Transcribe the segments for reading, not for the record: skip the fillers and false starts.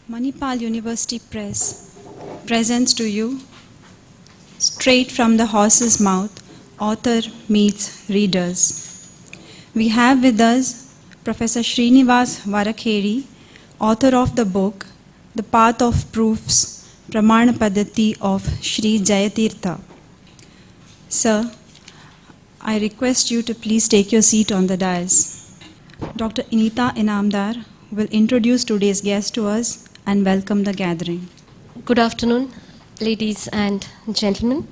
Manipal University Press presents to you, straight from the horse's mouth, author meets readers. We have with us Professor Srinivas Varakhedi, author of the book, The Path of Proofs, Pramana Paddhati of Sri Jayatirtha. Sir, I request you to please take your seat on the dais. Dr. Inita Inamdar will introduce today's guest to us and welcome the gathering. Good afternoon, ladies and gentlemen.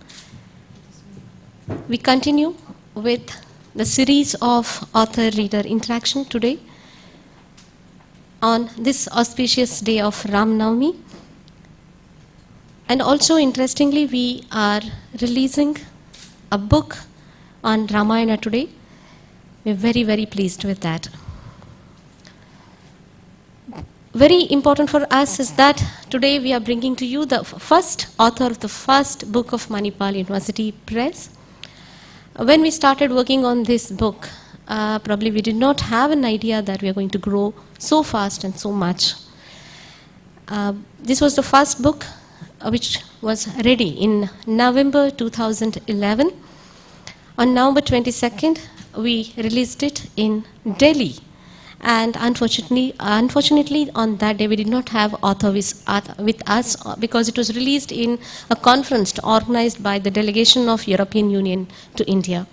We continue with the series of author-reader interaction today on this auspicious day of Ram Navami. And also, interestingly, we are releasing a book on Ramayana today. We're very, very pleased with that. Very important for us is that today we are bringing to you the first author of the first book of Manipal University Press. When we started working on this book, probably we did not have an idea that we are going to grow so fast and so much. This was the first book which was ready in November 2011. On November 22nd, we released it in Delhi. And unfortunately, on that day we did not have author with us because it was released in a conference organized by the delegation of European Union to India.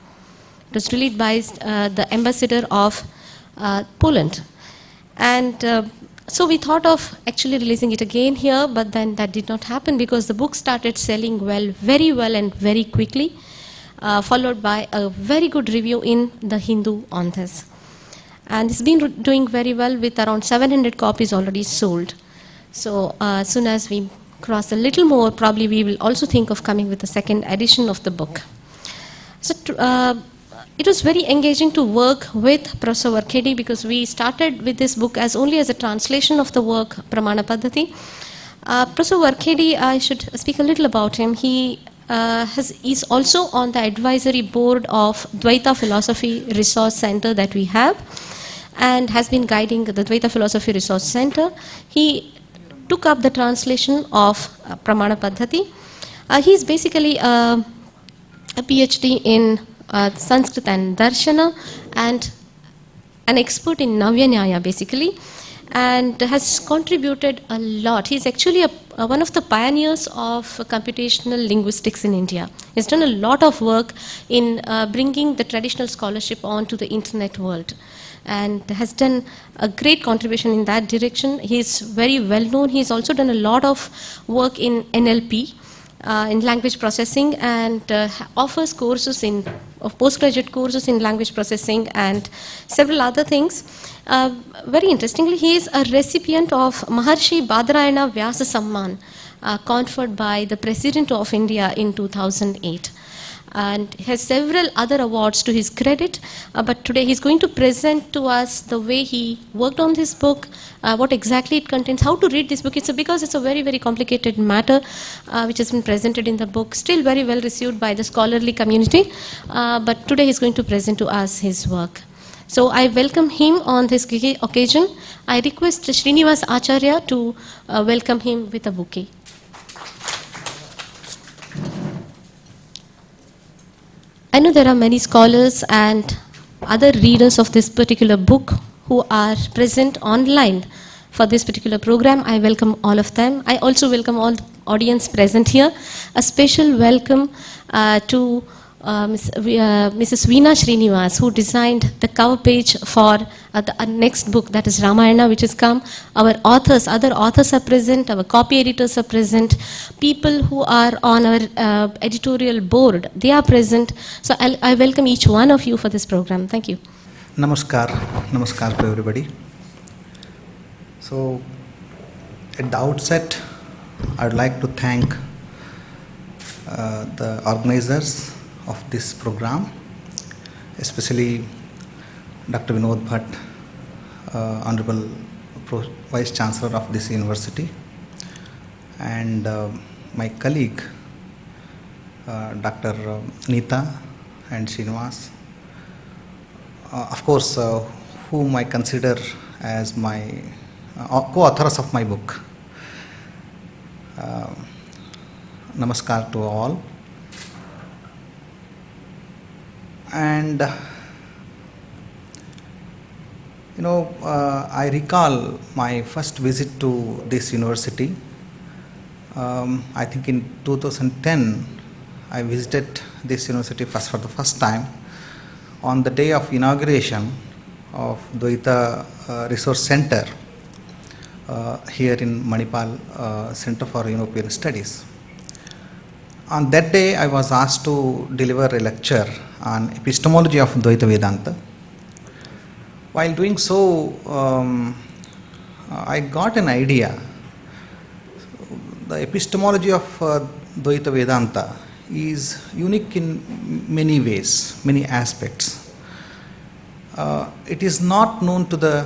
It was released by the ambassador of Poland. And so we thought of actually releasing it again here, but then that did not happen because the book started selling very well and very quickly, followed by a very good review in the Hindu on this. And it's been doing very well with around 700 copies already sold. So as soon as we cross a little more, probably we will also think of coming with the second edition of the book. So it was very engaging to work with Professor Varakhedi because we started with this book only as a translation of the work Pramana Paddhati. Professor Varakhedi, I should speak a little about him. He is also on the advisory board of Dvaita Philosophy Resource Center that we have, and has been guiding the Dvaita Philosophy Resource Center. He took up the translation of Pramana Paddhati. He is basically a PhD in Sanskrit and Darshana and an expert in Navya Nyaya basically, and has contributed a lot. He's actually one of the pioneers of computational linguistics in India. He's done a lot of work in bringing the traditional scholarship onto the internet world, and has done a great contribution in that direction. He's very well known. He's also done a lot of work in NLP, in language processing, and offers courses postgraduate courses in language processing and several other things. Very interestingly, he is a recipient of Maharshi Badarayana Vyasa Samman, conferred by the President of India in 2008. And has several other awards to his credit, but today he's going to present to us the way he worked on this book, what exactly it contains, how to read this book. Because it's a very, very complicated matter which has been presented in the book, still very well received by the scholarly community, but today he's going to present to us his work. So I welcome him on this occasion. I request Srinivas Acharya to welcome him with a bouquet. I know there are many scholars and other readers of this particular book who are present online for this particular program. I welcome all of them. I also welcome all the audience present here. A special welcome to Mrs. Veena Srinivas, who designed the cover page for the next book, that is Ramayana, which has come. Our authors, other authors are present, our copy editors are present, people who are on our editorial board, they are present. So I welcome each one of you for this program. Thank you. Namaskar to everybody. So at the outset, I would like to thank the organizers of this program, especially Dr. Vinod Bhatt, Honorable Vice Chancellor of this university, and my colleague, Dr. Neeta and Srinivas, of course, whom I consider as my co-authors of my book. Uh, Namaskar to all. And I recall my first visit to this university. I think in 2010 I visited this university for the first time on the day of inauguration of Dvaita Resource Center here in Manipal Center for European Studies. On that day I was asked to deliver a lecture on epistemology of Dvaita Vedanta. While doing so, I got an idea. The epistemology of Dvaita Vedanta is unique in many ways, many aspects. It is not known to the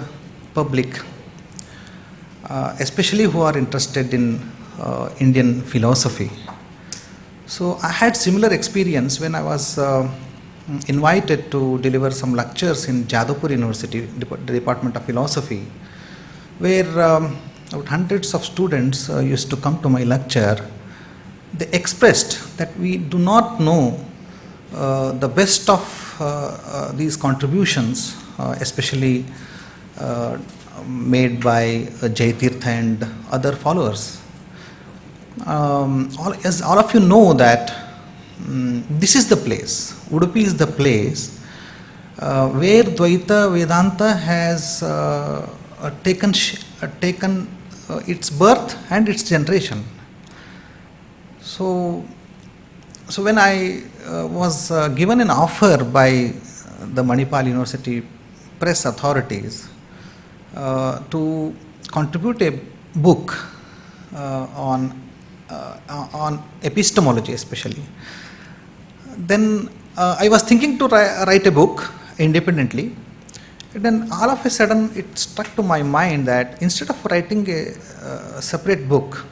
public, especially who are interested in Indian philosophy. So I had similar experience when I was invited to deliver some lectures in Jadavpur University, the Department of Philosophy, where about hundreds of students used to come to my lecture. They expressed that we do not know the best of these contributions, especially made by Jaitirtha and other followers. As all of you know that this is the place, Udupi is the place where Dvaita Vedanta has taken its birth and its generation. So when I was given an offer by the Manipal University press authorities to contribute a book on epistemology especially, then I was thinking to write a book independently. And then all of a sudden it struck to my mind that instead of writing a separate book,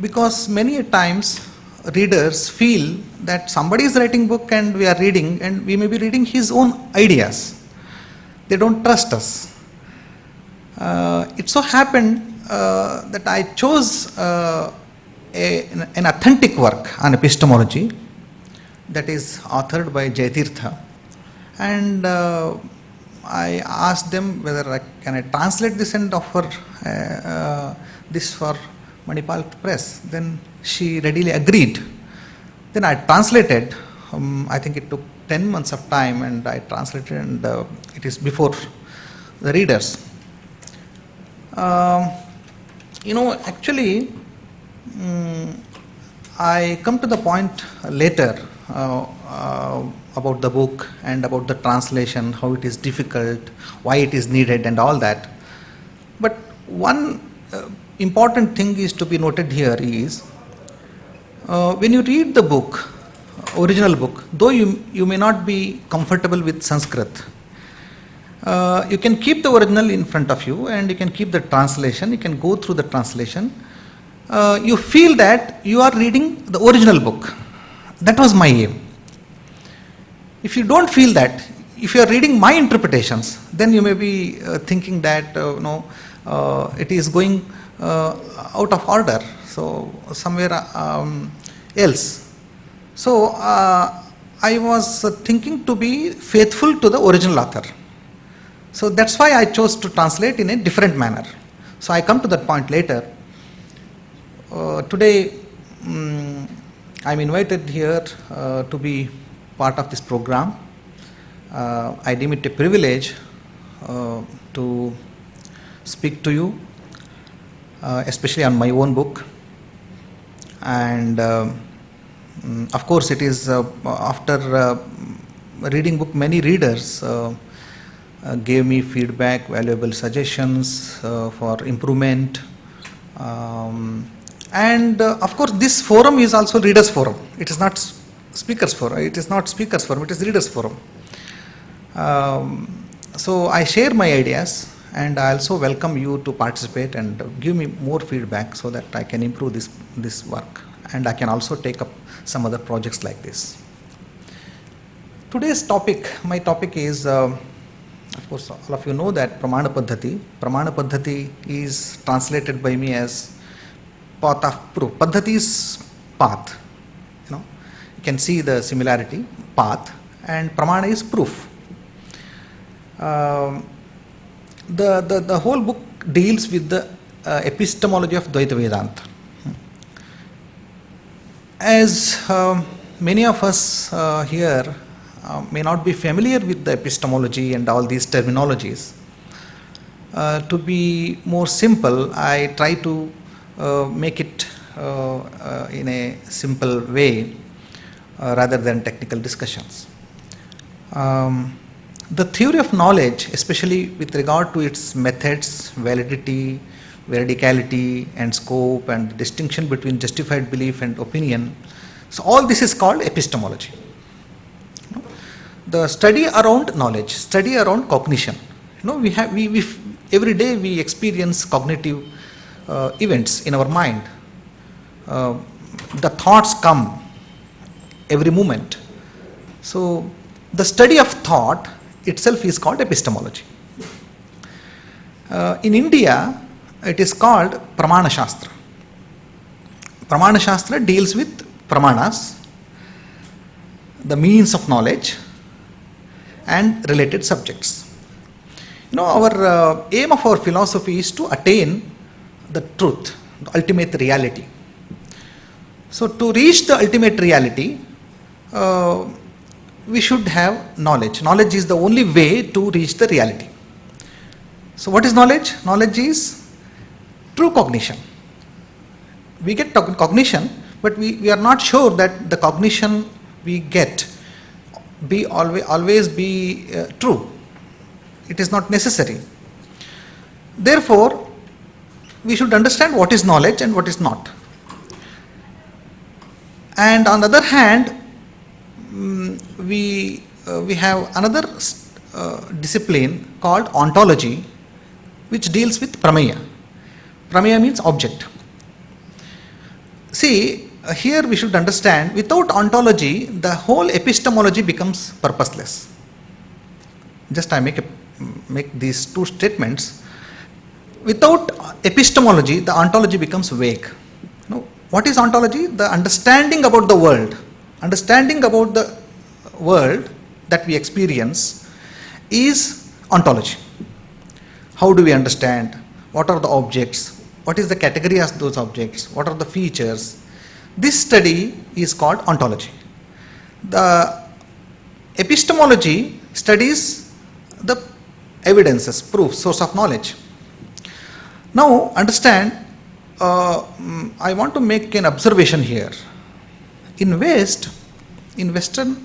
because many times readers feel that somebody is writing book and we are reading, and we may be reading his own ideas. They don't trust us. It so happened that I chose an authentic work on epistemology that is authored by Jaitirtha, and I asked them whether can I translate this and offer this for Manipal Press. Then she readily agreed. Then I translated. I think it took 10 months of time, and I translated, and it is before the readers. Actually, I come to the point later about the book and about the translation, how it is difficult, why it is needed, and all that. But one important thing is to be noted here is when you read the book, original book, though you may not be comfortable with Sanskrit, you can keep the original in front of you and you can keep the translation, you can go through the translation. You feel that you are reading the original book. That was my aim. If you don't feel that, if you are reading my interpretations, then you may be thinking that it is going out of order, so somewhere else. So I was thinking to be faithful to the original author. So that's why I chose to translate in a different manner. So I come to that point later. Today I'm invited here to be part of this program. I deem it a privilege to speak to you, especially on my own book. And of course it is after reading book, many readers gave me feedback, valuable suggestions for improvement. And of course this forum is also readers forum. It is not speakers forum. It is not speakers forum. It is readers forum. So I share my ideas, and I also welcome you to participate and give me more feedback so that I can improve this work, and I can also take up some other projects like this. Today's topic, my topic is, of course all of you know that Pramana Paddhati. Pramana Paddhati is translated by me as path of proof. Paddhati is path. You can see the similarity, path, and pramana is proof. The whole book deals with the epistemology of Dvaita Vedanta. As many of us here may not be familiar with the epistemology and all these terminologies, to be more simple, I try to make it in a simple way rather than technical discussions. The theory of knowledge, especially with regard to its methods, validity, veridicality and scope and distinction between justified belief and opinion, so all this is called epistemology. The study around knowledge, study around cognition. We every day we experience cognitive events in our mind. The thoughts come every moment. So the study of thought itself is called epistemology. In India, it is called Pramana Shastra. Pramana Shastra deals with pramanas, the means of knowledge, and related subjects. Our aim of our philosophy is to attain the truth, the ultimate reality. So to reach the ultimate reality, we should have knowledge. Knowledge is the only way to reach the reality. So what is knowledge? Knowledge is true cognition. We get cognition, but we are not sure that the cognition we get always be true. It is not necessary. Therefore, we should understand what is knowledge and what is not. And on the other hand, we have another discipline called ontology, which deals with prameya. Prameya means object. See, here we should understand, without ontology, the whole epistemology becomes purposeless. Just I make these two statements. Without epistemology, the ontology becomes vague. What is ontology? The understanding about the world. Understanding about the world that we experience is ontology. How do we understand? What are the objects? What is the category of those objects? What are the features? This study is called ontology. The epistemology studies the evidences, proofs, source of knowledge. Now understand, I want to make an observation here. In Western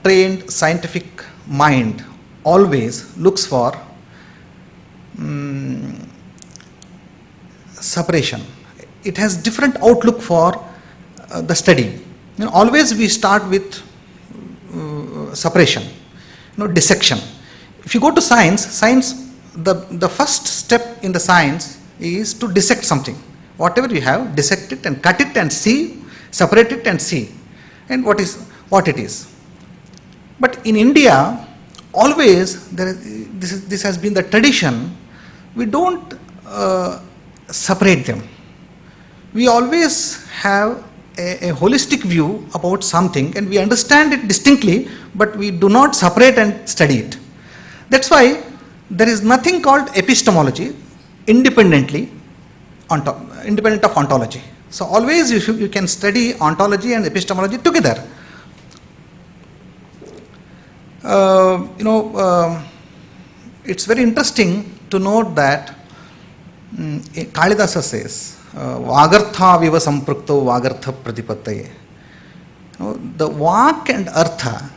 trained scientific mind always looks for separation. It has different outlook for the study. Always we start with separation, dissection. If you go to science, the first step in the science is to dissect something. Whatever you have, dissect it and cut it and see, separate it and see, and what it is. But in India, always this has been the tradition. We don't separate them. We always have a holistic view about something, and we understand it distinctly, but we do not separate and study it. That's why there is nothing called epistemology independent of ontology. So always you can study ontology and epistemology together. It's very interesting to note that Kalidasa says, Vagartha viva samprukto vagartha pratipattaye. The vak and artha,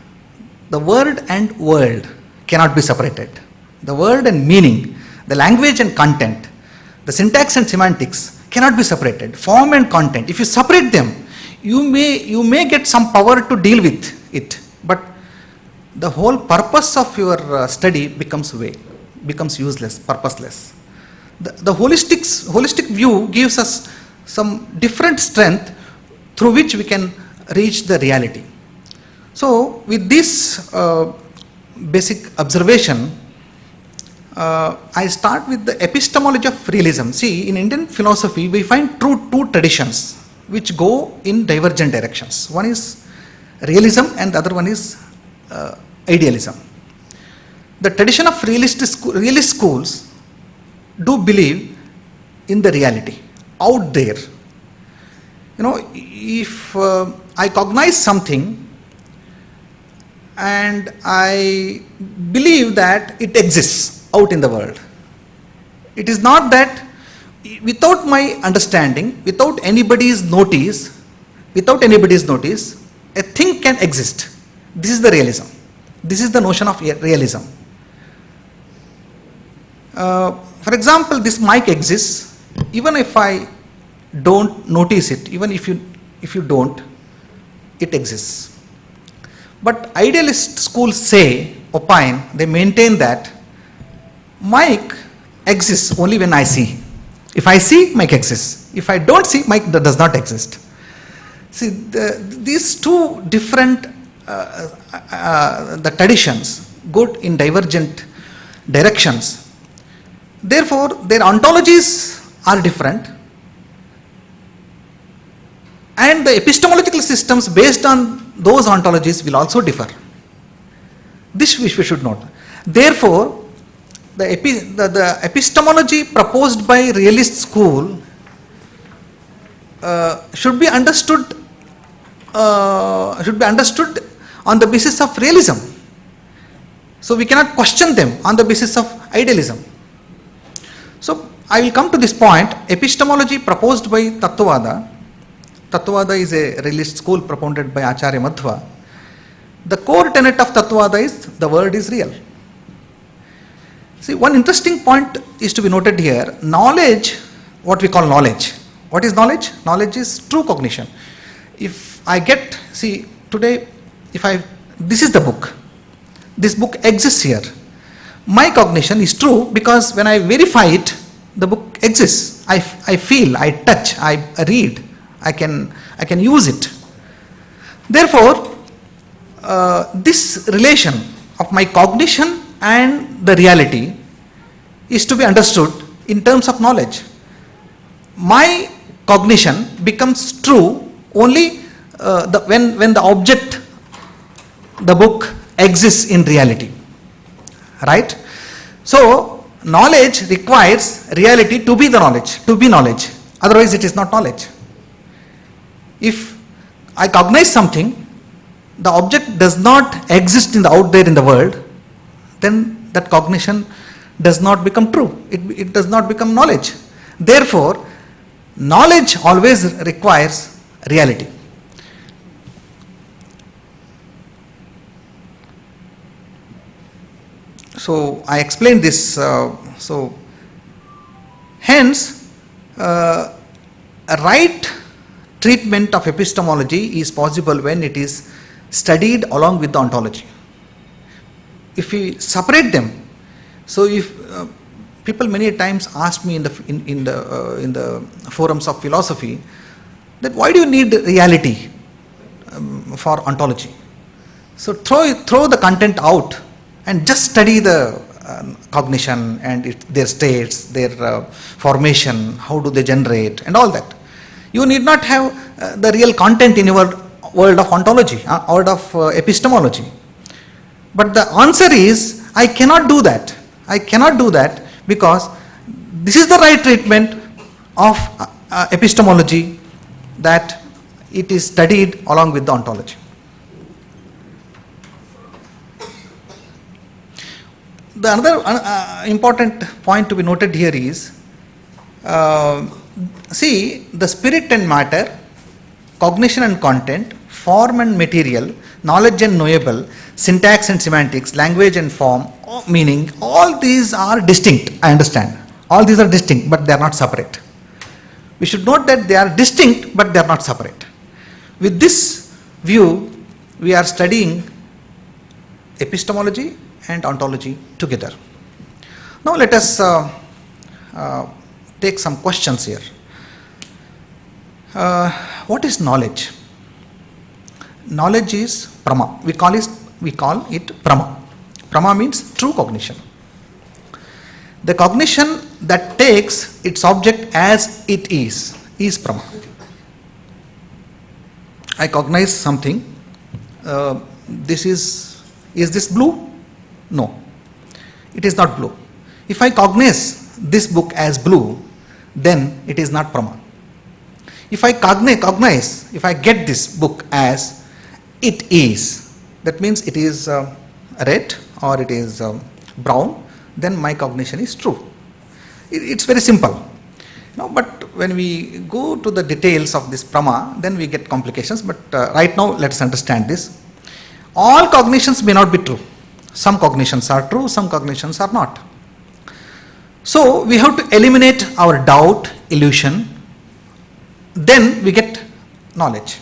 the word and world cannot be separated. The word and meaning, the language and content, the syntax and semantics cannot be separated. Form and content, if you separate them, you may get some power to deal with it, but the whole purpose of your study becomes vague, becomes useless, purposeless. The holistic view gives us some different strength through which we can reach the reality. So with this basic observation, I start with the epistemology of realism. See, in Indian philosophy, we find two traditions which go in divergent directions. One is realism and the other one is idealism. The tradition of realist schools do believe in the reality out there. You know, if I cognize something and I believe that it exists out in the world, it is not that without my understanding, without anybody's notice, a thing can exist. This is the realism. This is the notion of realism. For example, this mic exists. Even if I don't notice it, even if you don't, it exists. But idealist schools opine, they maintain that mic exists only when I see. If I see, mic exists. If I don't see, mic does not exist. See, these two different the traditions go in divergent directions. Therefore, their ontologies are different, and the epistemological systems based on those ontologies will also differ. This we should note. Therefore, the epistemology proposed by realist school should be understood on the basis of realism. So we cannot question them on the basis of idealism. So I will come to this point. Epistemology proposed by Tattvada. Tattvada is a realist school propounded by Acharya Madhva. The core tenet of Tattvada is the world is real. See, one interesting point is to be noted here. Knowledge, what we call knowledge. What is knowledge? Knowledge is true cognition. If I get, see, today, this is the book. This book exists here. My cognition is true because when I verify it, the book exists. I feel, I touch, I read, I can use it. Therefore, this relation of my cognition and the reality is to be understood in terms of knowledge. My cognition becomes true only when the object, the book, exists in reality. Right? So, knowledge requires reality to be the knowledge, to be knowledge. Otherwise, it is not knowledge. If I cognize something, the object does not exist out there in the world, then that cognition does not become true. It does not become knowledge. Therefore, knowledge always requires reality. So I explained this. Hence, a right treatment of epistemology is possible when it is studied along with the ontology. If we separate them, so if people many times ask me in the forums of philosophy that why do you need reality for ontology? So throw the content out and just study the cognition and their states, their formation, how do they generate and all that. You need not have the real content in your world of ontology, world of epistemology. But the answer is, I cannot do that. I cannot do that because this is the right treatment of epistemology, that it is studied along with the ontology. The another important point to be noted here is, see, the spirit and matter, cognition and content, form and material, knowledge and knowable, syntax and semantics, language and form, meaning, all these are distinct, I understand. All these are distinct, but they are not separate. We should note that they are distinct, but they are not separate. With this view, we are studying epistemology and ontology together. Now let us take some questions here. What is knowledge? Knowledge is Prama. We call it Prama. Prama means true cognition. The cognition that takes its object as it is Prama. I cognize something. This is this blue? No, it is not blue. If I cognize this book as blue, then it is not Prama. If I cognize, if I get this book as it is, that means it is red or it is brown, then my cognition is true. It's very simple. But when we go to the details of this Prama, then we get complications. But right now, let us understand this. All cognitions may not be true. Some cognitions are true, some cognitions are not. So we have to eliminate our doubt, illusion, then we get knowledge.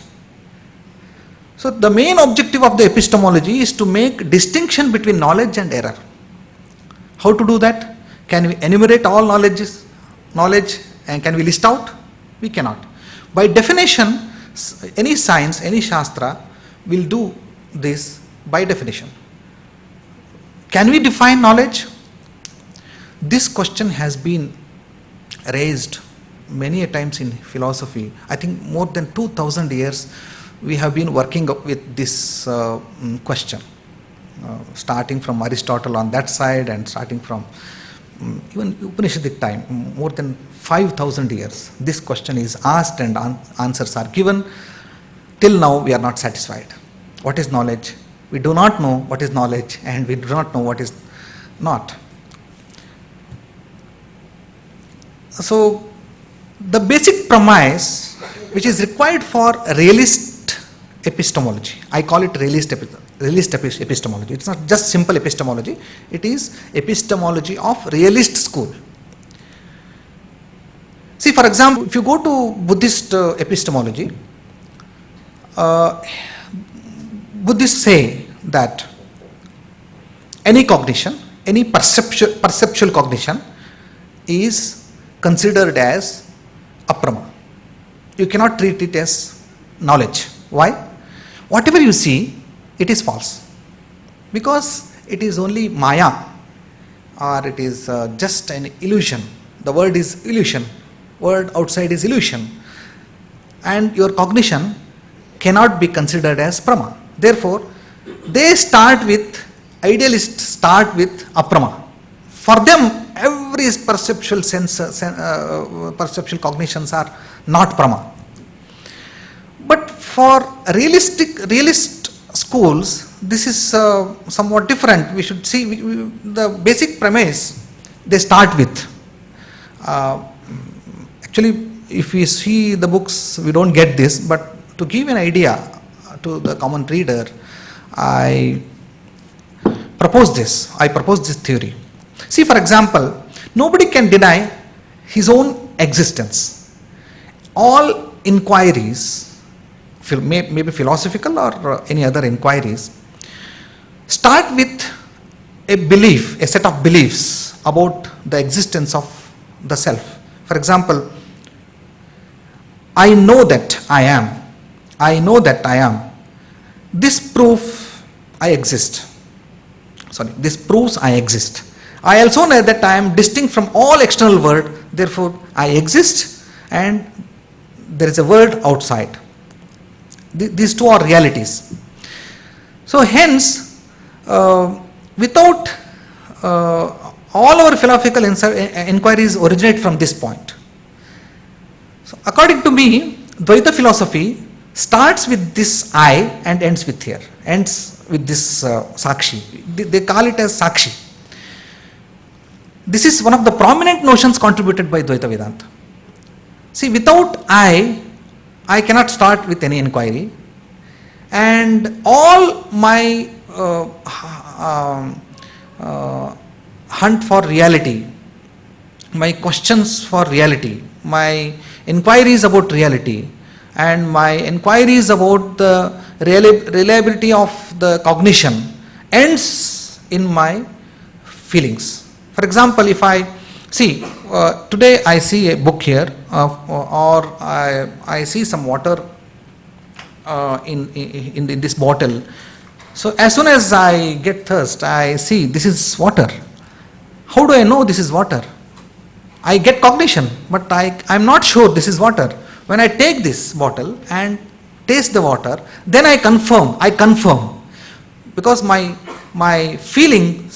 So the main objective of the epistemology is to make distinction between knowledge and error. How to do that? Can we enumerate all knowledge and can we list out? We cannot. By definition, any science, any shastra will do this by definition. Can we define knowledge? This question has been raised many a times in philosophy. I think more than 2000 years we have been working with this question, starting from Aristotle on that side and starting from even Upanishadic time, more than 5000 years. This question is asked and answers are given. Till now we are not satisfied. What is knowledge? We do not know what is knowledge and we do not know what is not. So the basic premise which is required for realist epistemology, I call it realist epistemology. It's not just simple epistemology, it is epistemology of realist school. See, for example, if you go to Buddhist epistemology, Buddhists say that any cognition, any perceptual cognition is considered as aprama. You cannot treat it as knowledge. Why? Whatever you see, it is false. Because it is only maya, or it is just an illusion. The word is illusion. Word outside is illusion. And your cognition cannot be considered as prama. Therefore, idealists start with aprama. For them, every perceptual perceptual cognitions are not prama. But for realist schools, this is somewhat different. We should see the basic premise they start with. Actually, if we see the books, we don't get this, but to give an idea to the common reader, I propose this theory. See, for example, nobody can deny his own existence. All inquiries, maybe philosophical or any other inquiries, start with a set of beliefs about the existence of the self. For example, I know that I am. I know that I am. This proves I exist. This proves I exist. I also know that I am distinct from all external world, therefore I exist and there is a world outside. These two are realities. So hence, without all our philosophical inquiries originate from this point. So according to me, Dvaita philosophy starts with this I and ends with here, ends with this Sakshi. They call it as Sakshi. This is one of the prominent notions contributed by Dvaita Vedanta. See, without I cannot start with any inquiry, and all my hunt for reality, my questions for reality, my inquiries about reality, and my inquiries about the reliability of the cognition ends in my feelings. For example, if I see, today I see a book here, or I see some water in this bottle. So as soon as I get thirst, I see this is water. How do I know this is water? I get cognition, but I'm not sure this is water. When I take this bottle and taste the water, then I confirm, because my feeling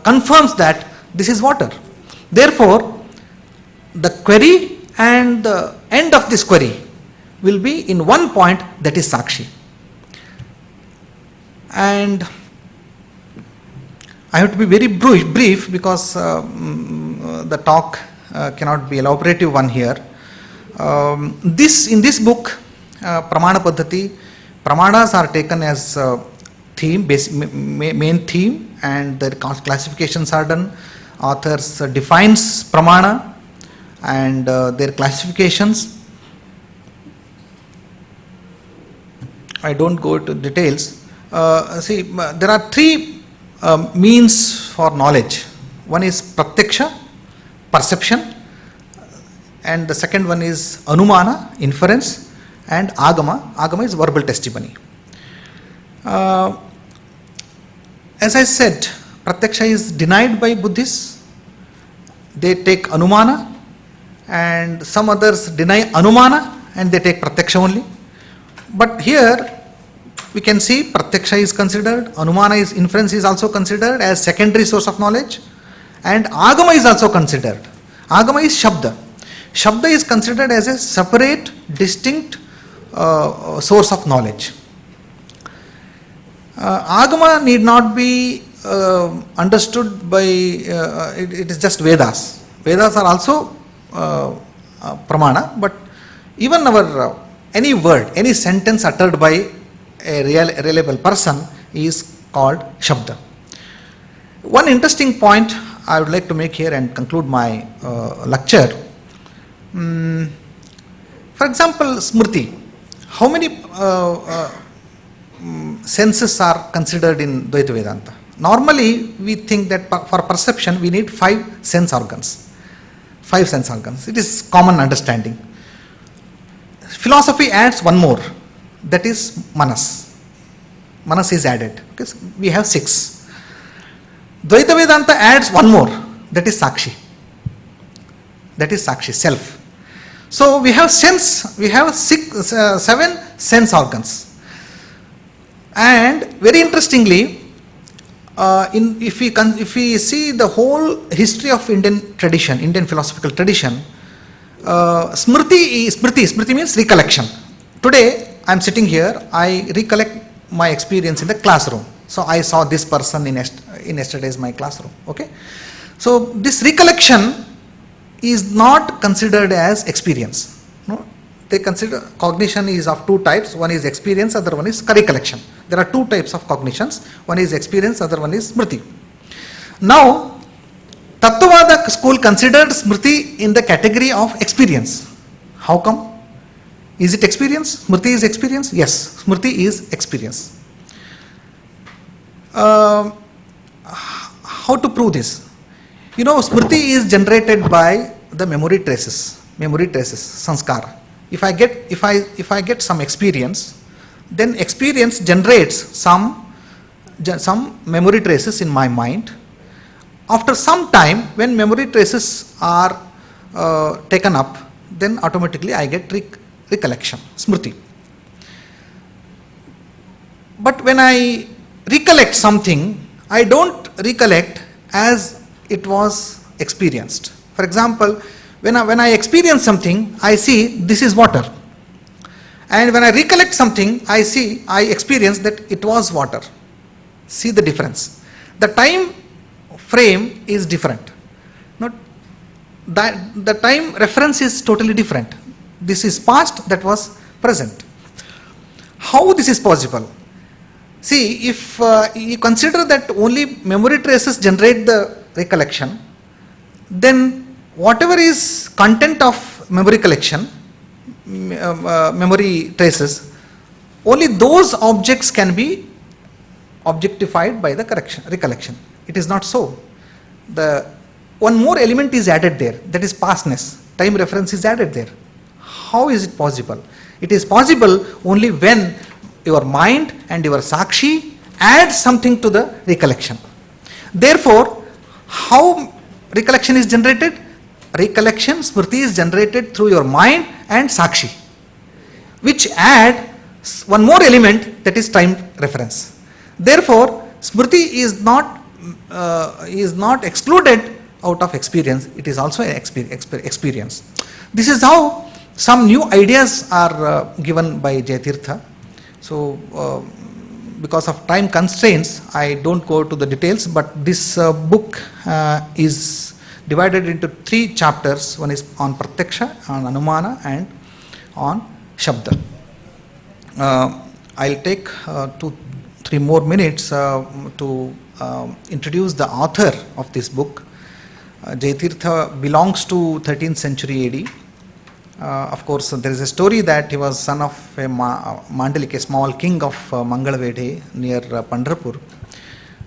confirms that this is water. Therefore, the query and the end of this query will be in one point, that is Sakshi. And I have to be very brief because the talk cannot be elaborative one here. In this book, Pramana Paddhati, Pramanas are taken as theme, main theme, and the classifications are done. Authors defines Pramana and their classifications. I don't go to details. There are three means for knowledge. One is Pratyaksha, perception, and the second one is Anumana, inference, and Agama. Agama is verbal testimony. As I said, Pratyaksha is denied by Buddhists. They take Anumana, and some others deny Anumana and they take Pratyaksha only. But here we can see Pratyaksha is considered, Anumana is inference is also considered as secondary source of knowledge, and Agama is also considered. Agama is Shabda. Shabda is considered as a separate, distinct source of knowledge. Agama need not be understood by, it is just Vedas. Vedas are also Pramana, but even our any word, any sentence uttered by a reliable person is called Shabda. One interesting point I would like to make here and conclude my lecture. For example, Smriti. How many senses are considered in Dvaita Vedanta? Normally, we think that for perception we need 5 sense organs. 5 sense organs. It is common understanding. Philosophy adds one more, that is Manas. Manas is added. Okay? We have 6. Dvaita Vedanta adds one more, that is Sakshi. That is Sakshi, self. So we have 7 sense organs. And very interestingly, if we see the whole history of Indian tradition, Indian philosophical tradition, Smriti means recollection. Today I am sitting here, I recollect my experience in the classroom. So I saw this person in yesterday's my classroom. Okay, so this recollection is not considered as experience. No, they consider cognition is of 2 types. One is experience, other one is recollection. There are 2 types of cognitions. One is experience, other one is Smriti. Now, Tattvavada school considered Smriti in the category of experience. How come? Is it experience? Smriti is experience? Yes, Smriti is experience. How to prove this? You know, Smriti is generated by the memory traces, sanskara. If I get some experience, then experience generates some memory traces in my mind. After some time, when memory traces are taken up, then automatically I get recollection, Smriti. But when I recollect something, I don't recollect as it was experienced. For example, when I experience something, I see this is water. And when I recollect something, I experience that it was water. See the difference. The time frame is different. Not that the time reference is totally different. This is past, that was present. How this is possible? See, if you consider that only memory traces generate the recollection, then whatever is content of memory collection, memory traces, only those objects can be objectified by the recollection. It is not so. The one more element is added there, that is pastness. Time reference is added there. How is it possible? It is possible only when your mind and your sakshi add something to the recollection. Therefore, how recollection is generated? Recollection, smriti is generated through your mind and sakshi, which add one more element, that is time reference. Therefore, smriti is not excluded out of experience, it is also an experience. This is how some new ideas are given by Jayatirtha. So, because of time constraints, I don't go to the details, but this book is divided into 3 chapters. One is on Pratyaksha, on Anumana, and on Shabda. I'll take 2-3 more minutes to introduce the author of this book. Jayatirtha belongs to 13th century AD. Of course, there is a story that he was son of a Mandalik, a small king of Mangalam near Pandharpur.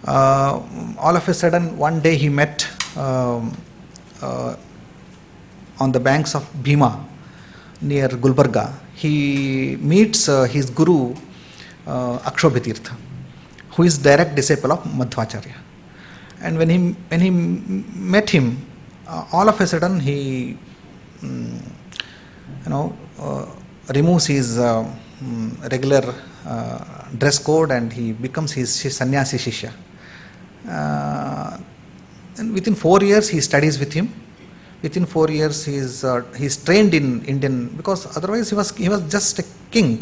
All of a sudden, one day he met on the banks of Bhima near Gulbarga. He meets his guru Akshobhitirtha, who is direct disciple of Madhvacharya. And when he met him, all of a sudden he removes his regular dress code and he becomes his sannyasi shishya. And within 4 years he studies with him. Within 4 years he is trained in Indian, because otherwise he was just a king.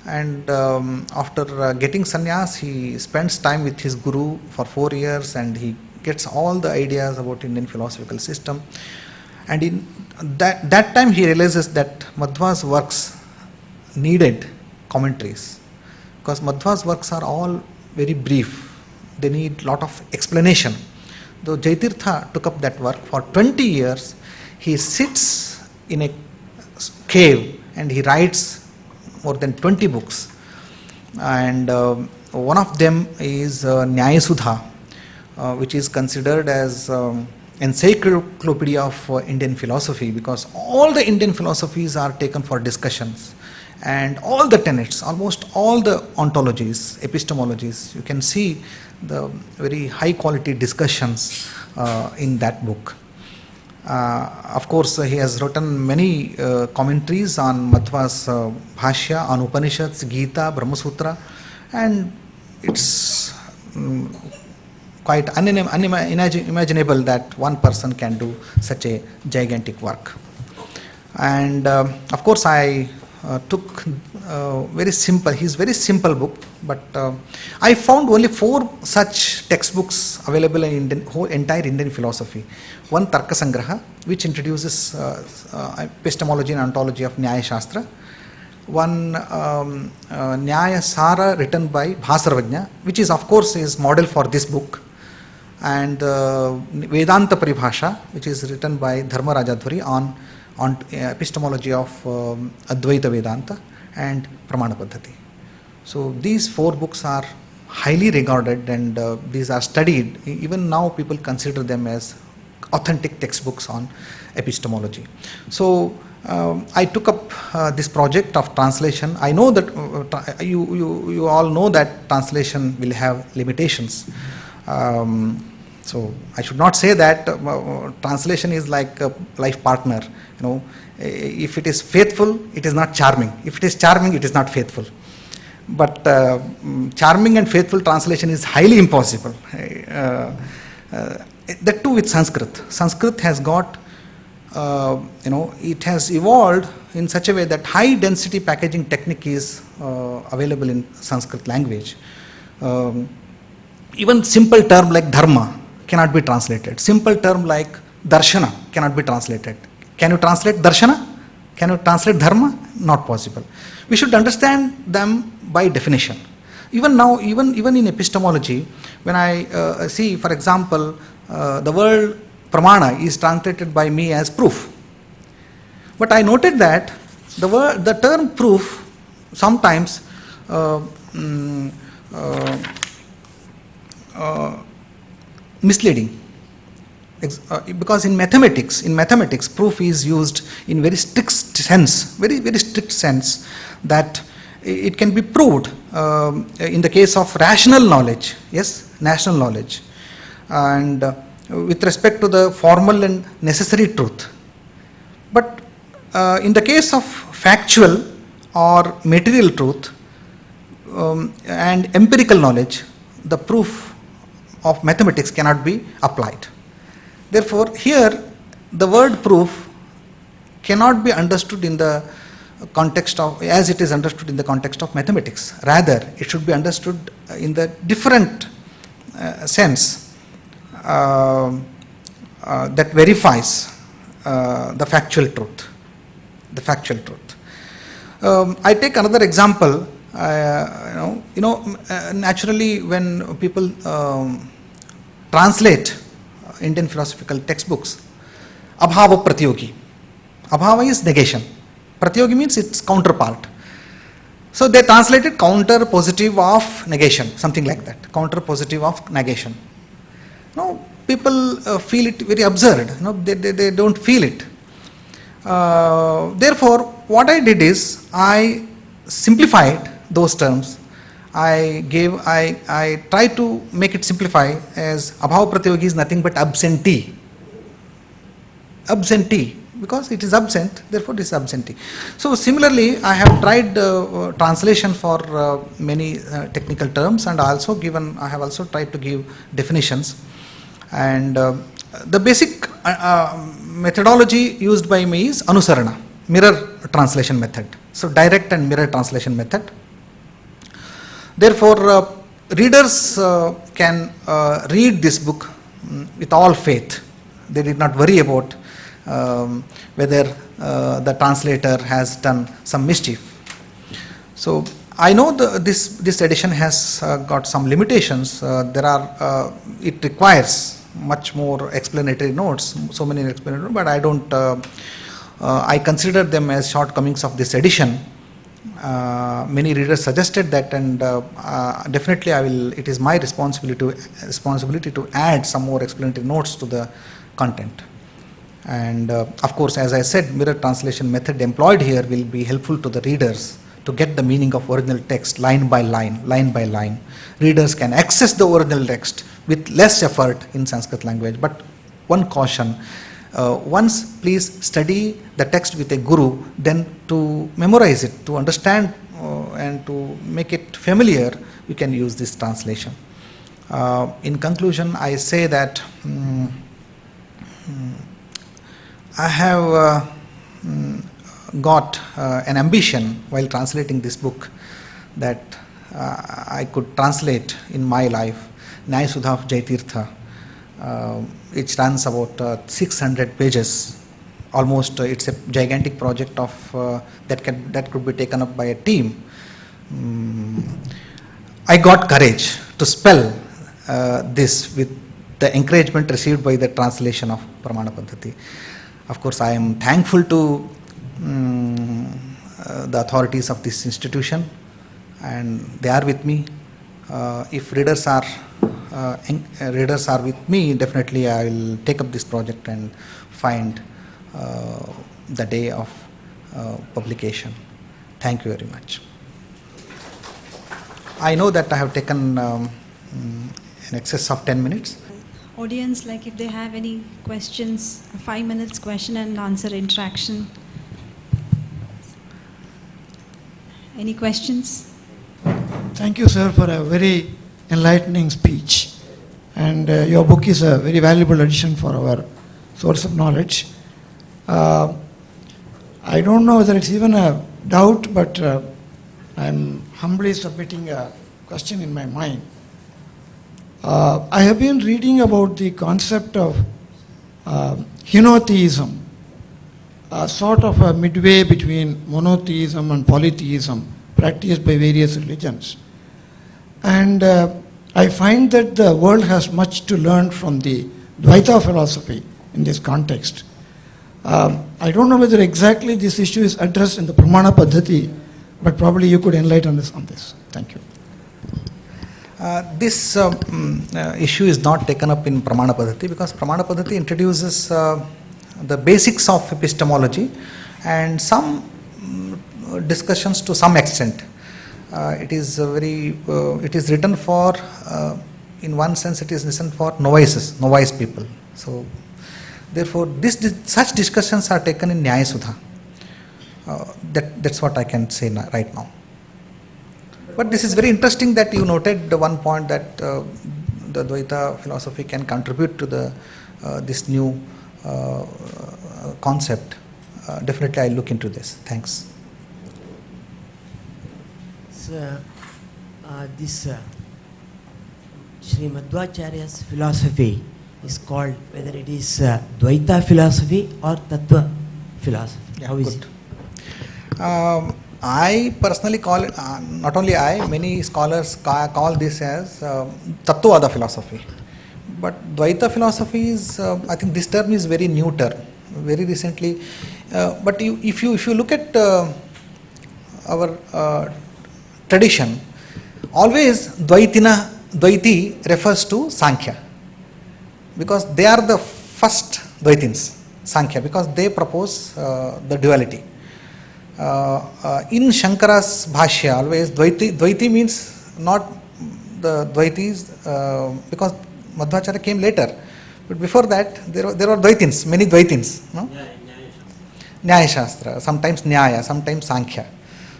And after getting sannyas, he spends time with his guru for 4 years and he gets all the ideas about Indian philosophical system. And in that time he realizes that Madhva's works needed commentaries, because Madhva's works are all very brief. They need lot of explanation. Though Jayatirtha took up that work for 20 years, he sits in a cave and he writes more than 20 books. And one of them is Nyaya Sudha, which is considered as encyclopedia of Indian philosophy, because all the Indian philosophies are taken for discussions, and all the tenets, almost all the ontologies, epistemologies, you can see the very high quality discussions in that book. Of course, he has written many commentaries on Madhva's Bhashya, on Upanishads, Gita, Brahma Sutra, and it's quite unimaginable that one person can do such a gigantic work. And of course, I took his very simple book, but I found only 4 such textbooks available in entire Indian philosophy. One, Tarka Sangraha, which introduces epistemology and ontology of Nyaya Shastra. One, Nyaya Sara, written by Bhasarvajna, which is of course is model for this book. And Vedanta Paribhasha, which is written by Dharma Rajadhuri on epistemology of Advaita Vedanta and Pramana Paddhati. So these 4 books are highly regarded, and these are studied. Even now people consider them as authentic textbooks on epistemology. So I took up this project of translation. I know that you all know that translation will have limitations. So I should not say that translation is like a life partner. If it is faithful, it is not charming. If it is charming, it is not faithful. But charming and faithful translation is highly impossible. That too with Sanskrit. Sanskrit has got, it has evolved in such a way that high density packaging technique is available in Sanskrit language. Even simple term like dharma cannot be translated. Simple term like darshana cannot be translated. Can you translate darshana? Can you translate dharma? Not possible. We should understand them by definition. Even now, even in epistemology, when I see, for example, the word pramana is translated by me as proof. But I noted that the term proof sometimes misleading, because in mathematics proof is used in very strict sense, very strict sense, that it can be proved in the case of rational knowledge, yes, national knowledge, and with respect to the formal and necessary truth. But in the case of factual or material truth and empirical knowledge, the proof of mathematics cannot be applied. Therefore, here the word proof cannot be understood in the context of, as it is understood in the context of mathematics. Rather, it should be understood in the different sense that verifies the factual truth. The factual truth. I take another example. Naturally, when people translate Indian philosophical textbooks, abhava pratyogi. Abhava is negation. Pratyogi means its counterpart. So they translated counter positive of negation, something like that. Counter positive of negation. No, people feel it very absurd. No, they don't feel it. Therefore, what I did is I simplified those terms. I tried to make it simplify as abhava pratyogi is nothing but absentee. Absentee, because it is absent, therefore it is absentee. So similarly, I have tried translation for many technical terms, and I have also tried to give definitions. And the basic methodology used by me is anusarana, mirror translation method. So direct and mirror translation method. Therefore, readers can read this book with all faith. They did not worry about whether the translator has done some mischief. So I know this edition has got some limitations. It requires much more explanatory notes, so many explanatory notes, but I don't. I consider them as shortcomings of this edition. Many readers suggested that, and definitely it is my responsibility to add some more explanatory notes to the content. And of course, as I said, mirror translation method employed here will be helpful to the readers to get the meaning of original text line by line, line by line. Readers can access the original text with less effort in Sanskrit language. But one caution, once please study the text with a guru, then to memorize it, to understand and to make it familiar, you can use this translation. In conclusion, I say that I have got an ambition while translating this book that I could translate in my life Nyaya Sudha of Jaitirtha, which runs about 600 pages. Almost, it's a gigantic project of that could be taken up by a team. I got courage to spell this with the encouragement received by the translation of Pramana Paddhati. Of course, I am thankful to the authorities of this institution, and they are with me. If readers are with me, definitely I will take up this project and find the day of publication. Thank you very much. I know that I have taken in excess of 10 minutes. Audience, like if they have any questions, 5 minutes question and answer interaction. Any questions? Thank you, sir, for a very enlightening speech. And your book is a very valuable addition for our source of knowledge. I don't know whether it's even a doubt, but I'm humbly submitting a question in my mind. I have been reading about the concept of henotheism, a sort of a midway between monotheism and polytheism practiced by various religions. And I find that the world has much to learn from the Dvaita philosophy in this context. I don't know whether exactly this issue is addressed in the Pramana Paddhati, but probably you could enlighten us on this. Thank you. This issue is not taken up in Pramana Paddhati because Pramana Paddhati introduces the basics of epistemology and some discussions to some extent. It is written for in one sense it is listened for novice people. So therefore such discussions are taken in Nyaya Sudha. That's what I can say right now. But this is very interesting that you noted the one point that the Dvaita philosophy can contribute to this new concept. Definitely I'll look into this. Thanks. Sir, this Sri Madhvacharya's philosophy is called, whether it is Dvaita philosophy or Tattva philosophy. How is it? I personally call it, not only I, many scholars call this as Tattvada philosophy. But Dvaita philosophy is, I think this term is very new term, very recently. But if you look at our tradition, always Dvaiti refers to Sankhya, because they are the first Dvaitins, Sankhya, because they propose the duality. In Shankara's Bhashya, always Dvaiti means not the Dvaitis, because Madhvacharya came later. But before that, there were Dvaitins, many Dvaitins. No? Nyaya Shastra, sometimes Nyaya, sometimes Sankhya.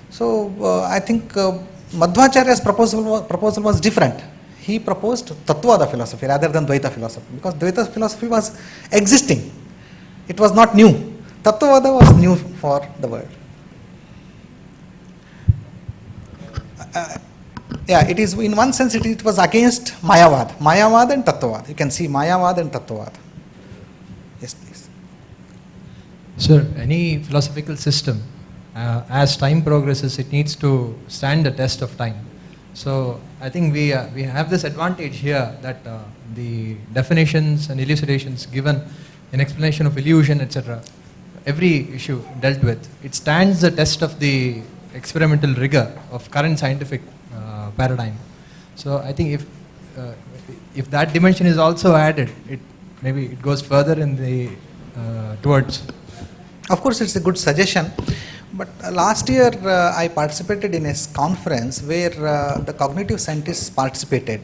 So I think Madhvacharya's proposal was different. He proposed Tattvada philosophy rather than Dvaita philosophy, because Dvaita philosophy was existing. It was not new. Tattvada was new for the world. It is, in one sense it was against Mayavad and Tattvada. You can see Mayavad and Tattvada. Yes, please. Sir, any philosophical system, as time progresses, it needs to stand the test of time. So I think we have this advantage here that the definitions and elucidations given in explanation of illusion, etc., every issue dealt with, it stands the test of the experimental rigor of current scientific paradigm. So I think if that dimension is also added, maybe it goes further in the towards. Of course, it's a good suggestion. But last year I participated in a conference where the cognitive scientists participated.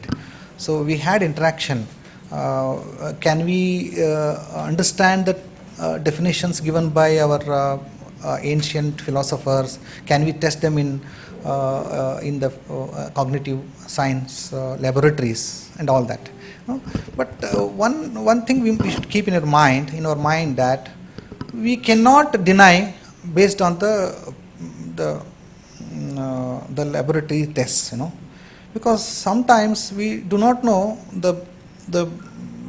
So we had interaction. Can we understand the definitions given by our ancient philosophers? Can we test them in the cognitive science laboratories and all that? No? But one thing we should keep in our mind that we cannot deny based on the laboratory tests, because sometimes we do not know the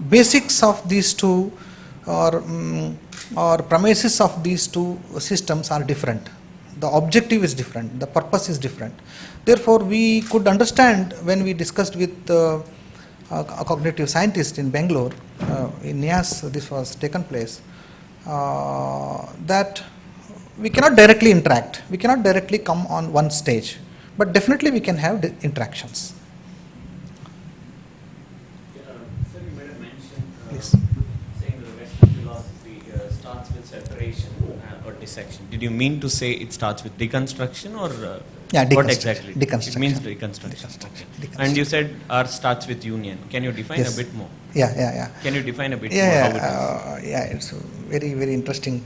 basics of these two, or premises of these two systems are different. The objective is different, the purpose is different. Therefore, we could understand when we discussed with a cognitive scientist in Bangalore, in NIAS this was taken place, that we cannot directly interact, we cannot directly come on one stage, but definitely we can have interactions. Sir, you made a mention, Please. saying that the Western philosophy starts with separation or dissection. Did you mean to say it starts with deconstruction or what exactly? Deconstruction. It means deconstruction. And you said art starts with union. Can you define a bit more? Yeah. Can you define a bit more how it is? It's a very, very interesting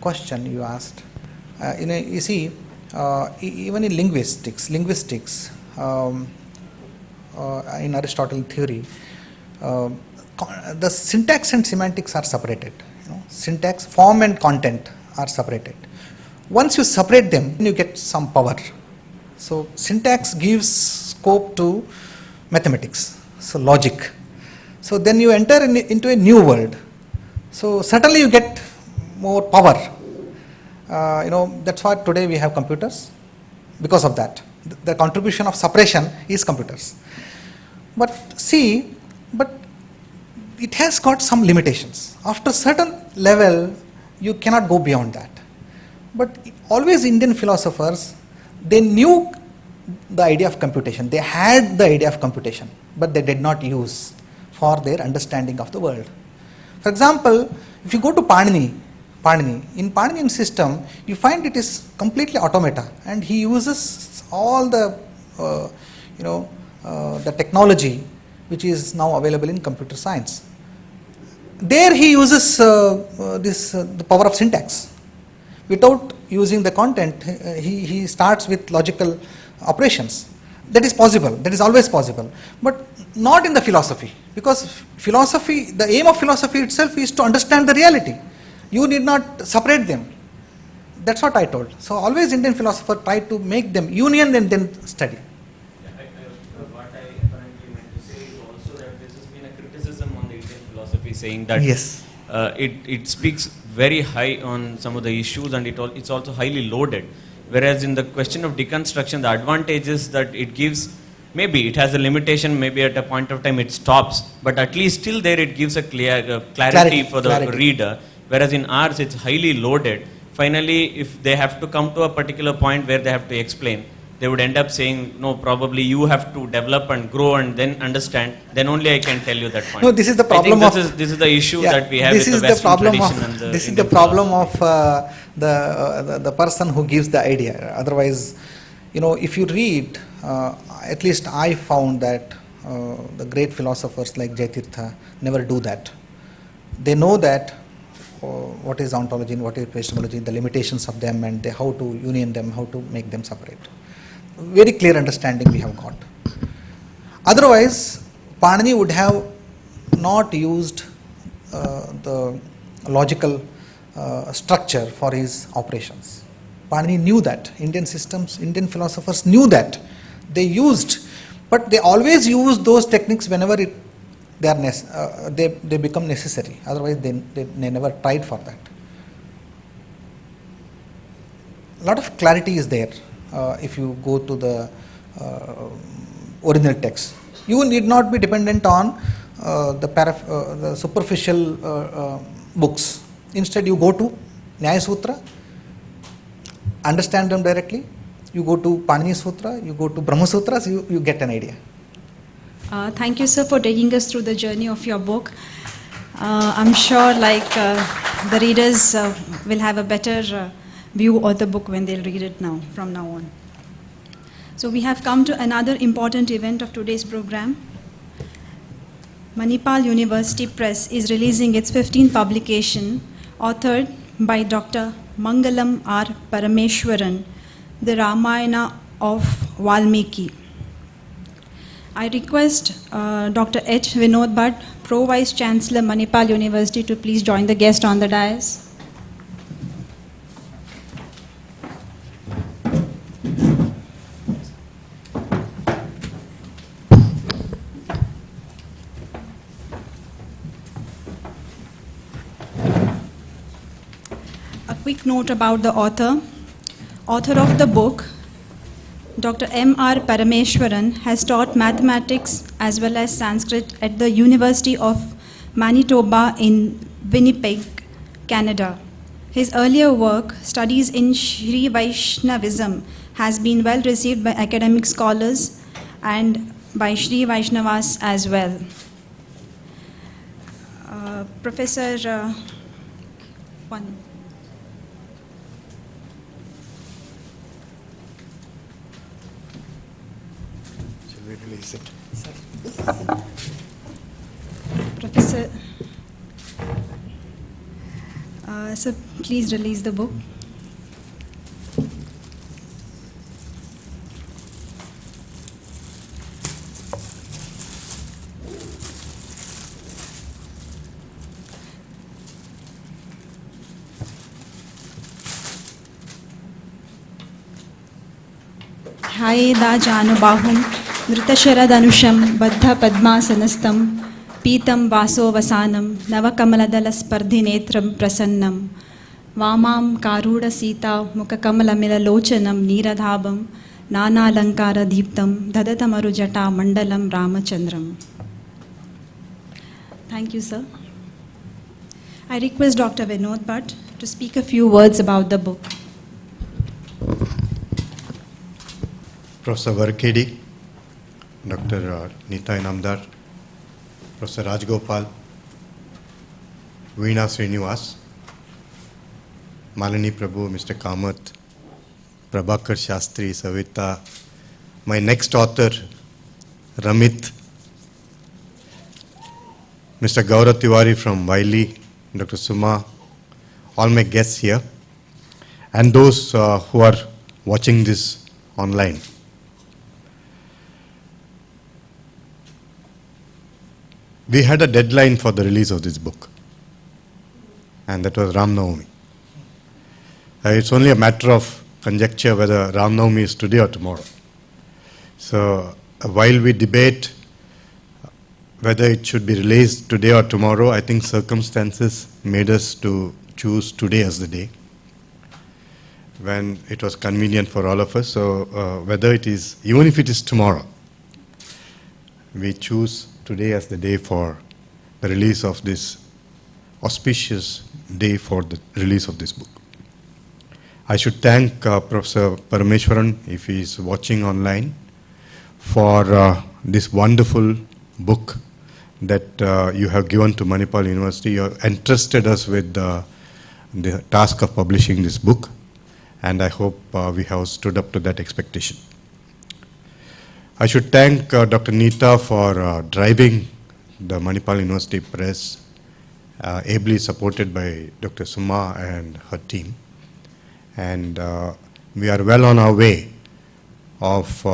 question you asked. You see, even in linguistics, in Aristotelian theory, the syntax and semantics are separated. Syntax, form and content are separated. Once you separate them, you get some power. So syntax gives scope to mathematics, so logic. So then you enter into a new world. So certainly you get more power. That's why today we have computers. Because of that, the contribution of separation is computers. But it has got some limitations. After certain level, you cannot go beyond that. But always Indian philosophers, they knew the idea of computation. They had the idea of computation, but they did not use for their understanding of the world. For example, if you go to Panini, in Paninian system, you find it is completely automata, and he uses all the the technology which is now available in computer science. There he uses the power of syntax. Without using the content, he starts with logical operations. That is possible, that is always possible, but not in the philosophy, because philosophy, the aim of philosophy itself is to understand the reality. You need not separate them. That's what I told. So always Indian philosophers try to make them union and then study. What I apparently meant to say is also that this has been a criticism on the Indian philosophy, saying that Yes. It speaks very high on some of the issues, and it's also highly loaded. Whereas in the question of deconstruction, the advantage is that it gives, maybe it has a limitation, maybe at a point of time it stops, but at least still there it gives a clarity for the reader. Whereas in ours it's highly loaded. Finally, if they have to come to a particular point where they have to explain, they would end up saying, no, probably you have to develop and grow and then understand, then only I can tell you that point. No, this is the problem I think this is the issue that we have this with is the Western tradition and the This is Indian the problem philosophy. of the person who gives the idea. Otherwise, if you read, at least I found that the great philosophers like Jaitirtha never do that. They know that what is ontology and what is epistemology, the limitations of them, and how to union them, how to make them separate. Very clear understanding we have got. Otherwise, Panini would have not used the logical structure for his operations. Panini knew that. Indian philosophers knew that. They used, but they always use those techniques whenever they become necessary. Otherwise, they never tried for that. A lot of clarity is there if you go to the original text. You need not be dependent on the superficial books. Instead, you go to Nyaya Sutra, understand them directly. You go to Panini Sutra, you go to Brahma Sutras, you get an idea. Thank you, sir, for taking us through the journey of your book. I'm sure the readers will have a better view of the book when they'll read it from now on. So we have come to another important event of today's program. Manipal University Press is releasing its 15th publication, authored by Dr. Mangalam R. Parameswaran, the Ramayana of Valmiki. I request Dr. H. Vinod Bhatt, Pro Vice Chancellor, Manipal University, to please join the guest on the dais. A quick note about the author. Author of the book, Dr. M.R. Parameswaran, has taught mathematics as well as Sanskrit at the University of Manitoba in Winnipeg, Canada. His earlier work, Studies in Sri Vaishnavism, has been well received by academic scholars and by Sri Vaishnavas as well. Professor, one. Release it. Professor, sir, please release the book. Haida Janubahum Dhritasharadanusham Baddha Padmasanastam Pitam Vaso Vasanam Navakamaladalas Spardhinetram Prasannam Vamam Karuda Sita Mukakamalamila Lochanam Niradhabam Nana Lankara Deeptam Dadatamarujata Mandalam Ramachandram. Thank you, sir. I request Dr. Vinod Bhatt to speak a few words about the book. Professor Varkedi, Dr. Nitai Namdar, Professor Rajgopal, Veena Srinivas, Malini Prabhu, Mr. Kamath, Prabhakar Shastri, Savita, my next author, Ramit, Mr. Gaurav Tiwari from Wiley, Dr. Suma, all my guests here, and those who are watching this online. We had a deadline for the release of this book, and that was Ram Navami. It's only a matter of conjecture whether Ram Navami is today or tomorrow. So while we debate whether it should be released today or tomorrow, I think circumstances made us to choose today as the day when it was convenient for all of us. So whether it is, even if it is tomorrow, we choose today as the day for the release of this auspicious day for the release of this book. I should thank Professor Parameswaran, if he is watching online, for this wonderful book that you have given to Manipal University. You have entrusted us with the task of publishing this book, and I hope we have stood up to that expectation. I should thank Dr. Neeta for driving the Manipal University Press, ably supported by Dr. Suma and her team. And we are well on our way of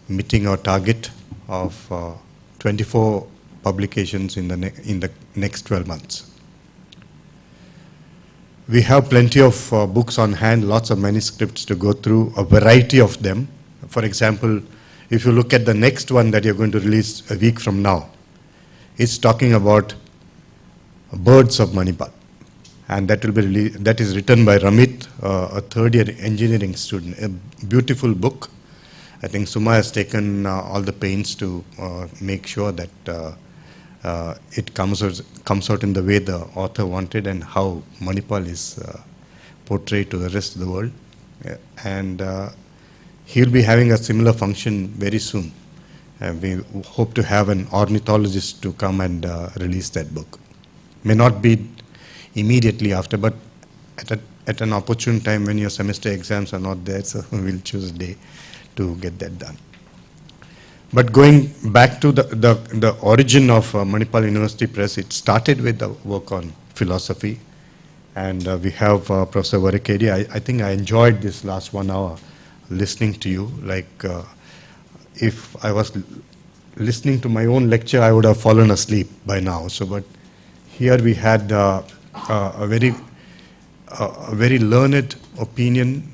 meeting our target of 24 publications in the next 12 months. We have plenty of books on hand, lots of manuscripts to go through, a variety of them. For example, if you look at the next one that you're going to release a week from now, it's talking about birds of Manipal. And that will be that is written by Ramit, a third-year engineering student. A beautiful book. I think Suma has taken all the pains to make sure that it comes out in the way the author wanted and how Manipal is portrayed to the rest of the world. And he'll be having a similar function very soon. We hope to have an ornithologist to come and release that book. May not be immediately after, but at an opportune time when your semester exams are not there, so we'll choose a day to get that done. But going back to the origin of Manipal University Press, it started with the work on philosophy, and we have Professor Varakedi. I think I enjoyed this last 1 hour listening to you. Like if I was listening to my own lecture, I would have fallen asleep by now. So, but here we had a very learned opinion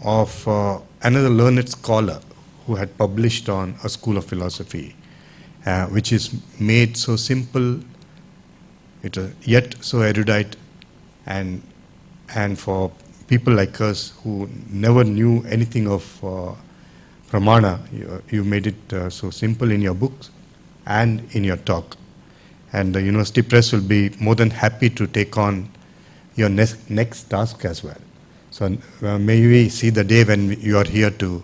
of another learned scholar who had published on a school of philosophy, which is made so simple, yet so erudite, and for people like us who never knew anything of Pramana, you made it so simple in your books and in your talk. And the University Press will be more than happy to take on your next task as well. So may we see the day when you are here to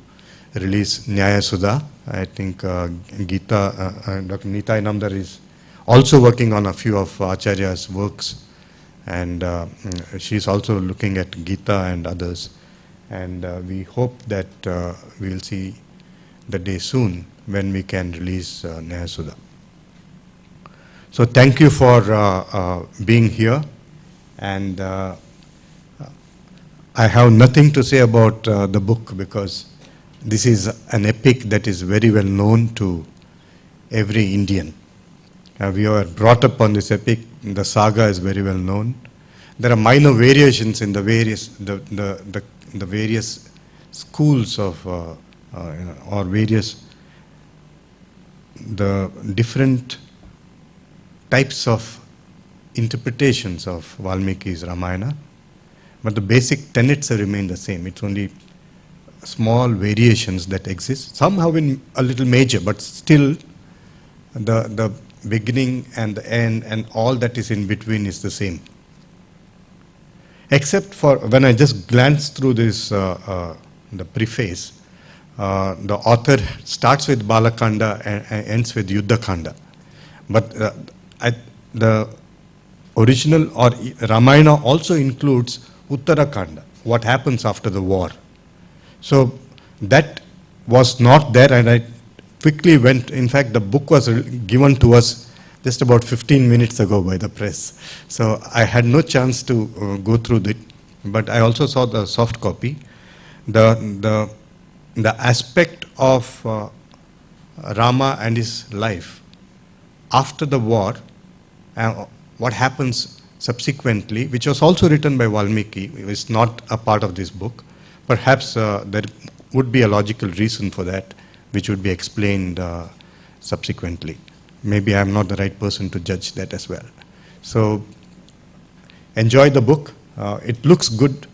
release Nyaya Sudha. I think Dr. Neeta Inamdar is also working on a few of Acharya's works, and she's also looking at Gita and others. And we hope that we will see the day soon when we can release Nyaya Sudha. So thank you for being here, and I have nothing to say about the book because this is an epic that is very well known to every Indian. We are brought up on this epic. The saga is very well known. There are minor variations in the various the various schools of or various the different types of interpretations of Valmiki's Ramayana, but the basic tenets have remained the same. It's only small variations that exist. Some have been a little major, but still the beginning and the end and all that is in between is the same. Except for when I just glanced through this, the preface, the author starts with Balakanda and ends with Yuddhakanda. But the original or Ramayana also includes Uttarakanda, what happens after the war. So that was not there, and I quickly went, in fact, the book was given to us just about 15 minutes ago by the press. So I had no chance to go through it, but I also saw the soft copy. The aspect of Rama and his life after the war, what happens subsequently, which was also written by Valmiki, is not a part of this book. Perhaps there would be a logical reason for that, which would be explained subsequently. Maybe I'm not the right person to judge that as well. So enjoy the book. It looks good,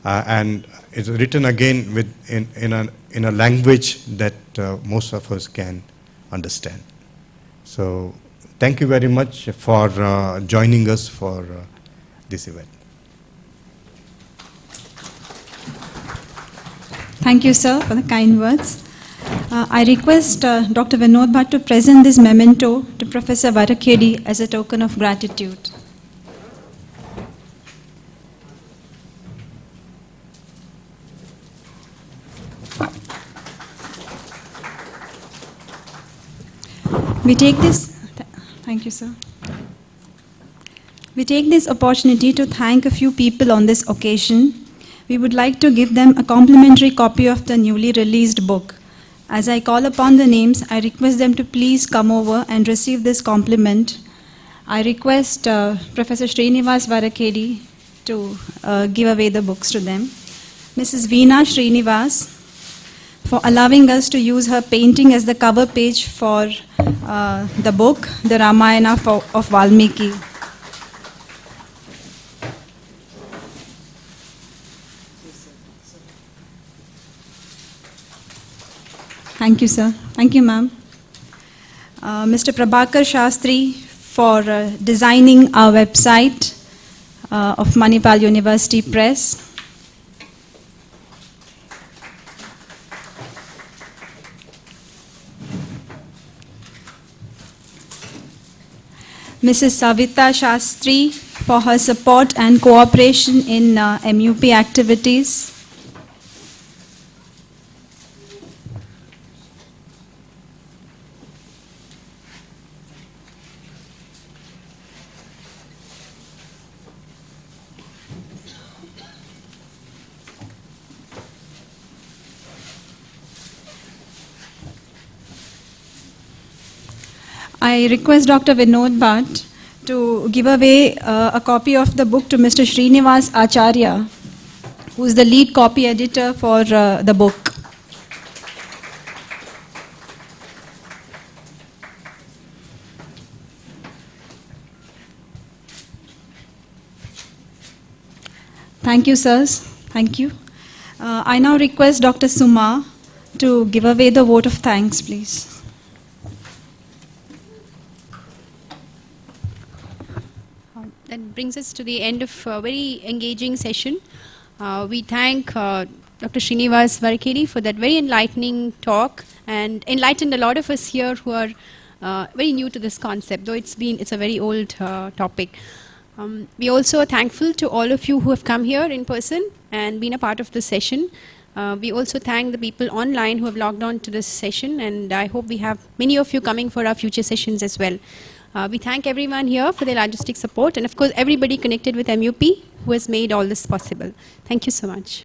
and it's written again in a language that most of us can understand. So thank you very much for joining us for this event. Thank you, sir, for the kind words. I request Dr. Vinod Bhatt to present this memento to Professor Varakedi as a token of gratitude. We take this, thank you, sir. We take this opportunity to thank a few people on this occasion. We would like to give them a complimentary copy of the newly released book. As I call upon the names, I request them to please come over and receive this compliment. I request Professor Srinivas Varakedi to give away the books to them. Mrs. Veena Srinivas, for allowing us to use her painting as the cover page for the book, The Ramayana of Valmiki. Thank you, sir. Thank you, ma'am. Mr. Prabhakar Shastri for designing our website of Manipal University Press. Mrs. Savita Shastri for her support and cooperation in MUP activities. I request Dr. Vinod Bhatt to give away a copy of the book to Mr. Srinivas Acharya, who is the lead copy editor for the book. Thank you, sirs. Thank you. I now request Dr. Suma to give away the vote of thanks, please. That brings us to the end of a very engaging session. We thank Dr. Srinivas Varakedi for that very enlightening talk and enlightened a lot of us here who are very new to this concept, though it's a very old topic. We also are thankful to all of you who have come here in person and been a part of this session. We also thank the people online who have logged on to this session, and I hope we have many of you coming for our future sessions as well. We thank everyone here for their logistic support, and of course everybody connected with MUP who has made all this possible. Thank you so much.